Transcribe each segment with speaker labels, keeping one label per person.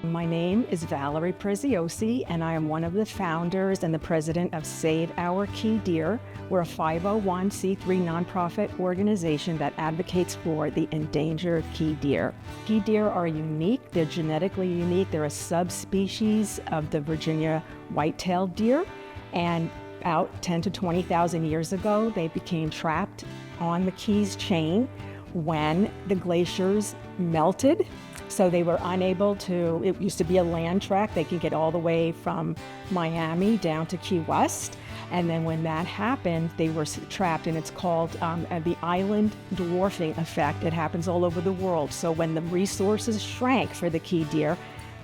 Speaker 1: My name is Valerie Preziosi, and I am one of the founders and the president of Save Our Key Deer. We're a 501c3 nonprofit organization that advocates for the endangered key deer. Key deer are unique. They're genetically unique. They're a subspecies of the Virginia white-tailed deer, and about 10 to 20,000 years ago, they became trapped on the Keys chain when the glaciers melted. So they were unable to, it used to be a land track. They could get all the way from Miami down to Key West. And then when that happened, they were trapped, and it's called the island dwarfing effect. It happens all over the world. So when the resources shrank for the key deer,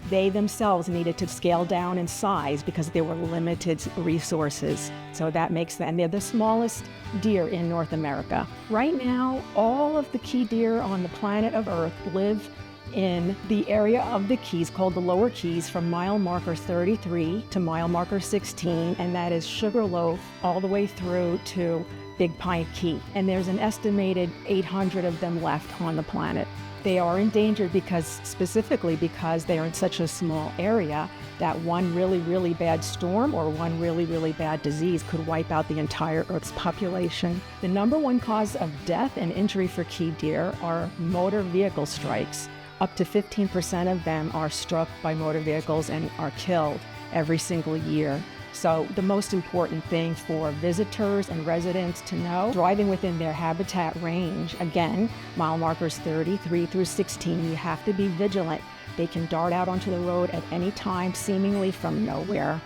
Speaker 1: they themselves needed to scale down in size because there were limited resources. So that makes them, and they're the smallest deer in North America. Right now, all of the key deer on the planet of Earth live in the area of the Keys called the Lower Keys from mile marker 33 to mile marker 16, and that is Sugarloaf all the way through to Big Pine Key. And there's an estimated 800 of them left on the planet. They are endangered specifically because they are in such a small area that one really, really bad storm or one really, really bad disease could wipe out the entire Earth's population. The number one cause of death and injury for key deer are motor vehicle strikes. Up to 15% of them are struck by motor vehicles and are killed every single year. So the most important thing for visitors and residents to know, driving within their habitat range, again, mile markers 33 through 16, you have to be vigilant. They can dart out onto the road at any time, seemingly from nowhere.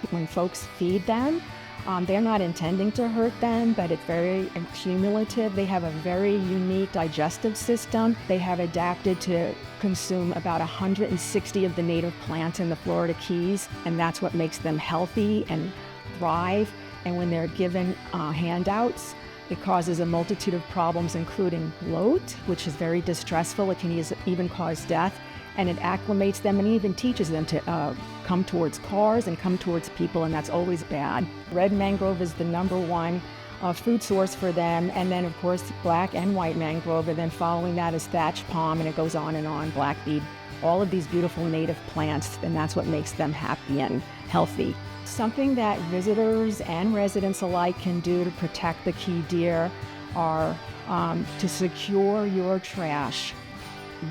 Speaker 1: When folks feed them, they're not intending to hurt them, but it's very cumulative. They have a very unique digestive system. They have adapted to consume about 160 of the native plants in the Florida Keys, and that's what makes them healthy and thrive. And when they're given handouts, it causes a multitude of problems, including bloat, which is very distressful. It can even cause death. And it acclimates them and even teaches them to come towards cars and come towards people, and that's always bad. Red mangrove is the number one food source for them, and then of course black and white mangrove, and then following that is thatch palm, and it goes on and on, blackweed. All of these beautiful native plants, and that's what makes them happy and healthy. Something that visitors and residents alike can do to protect the key deer are to secure your trash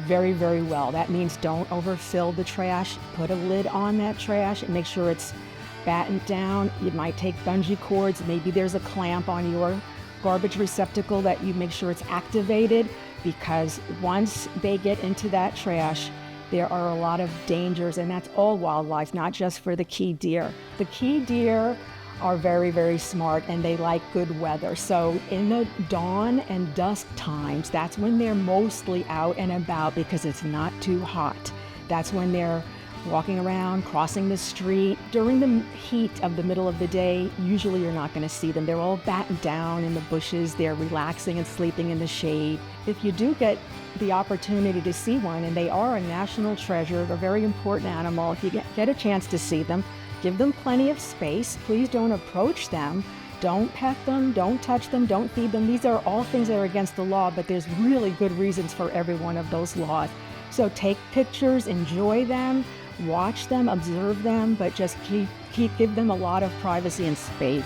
Speaker 1: very, very well. That means don't overfill the trash. Put a lid on that trash and make sure it's battened down. You might take bungee cords. Maybe there's a clamp on your garbage receptacle that you make sure it's activated, because once they get into that trash, there are a lot of dangers, and that's all wildlife, not just for the key deer. The key deer are very, very smart, and they like good weather. So in the dawn and dusk times, that's when they're mostly out and about because it's not too hot. That's when they're walking around, crossing the street. During the heat of the middle of the day, usually you're not going to see them. They're all battened down in the bushes. They're relaxing and sleeping in the shade. If you do get the opportunity to see one, and they are a national treasure, a very important animal, if you get a chance to see them, give them plenty of space. Please don't approach them. Don't pet them, don't touch them, don't feed them. These are all things that are against the law, but there's really good reasons for every one of those laws. So take pictures, enjoy them, watch them, observe them, but just give them a lot of privacy and space.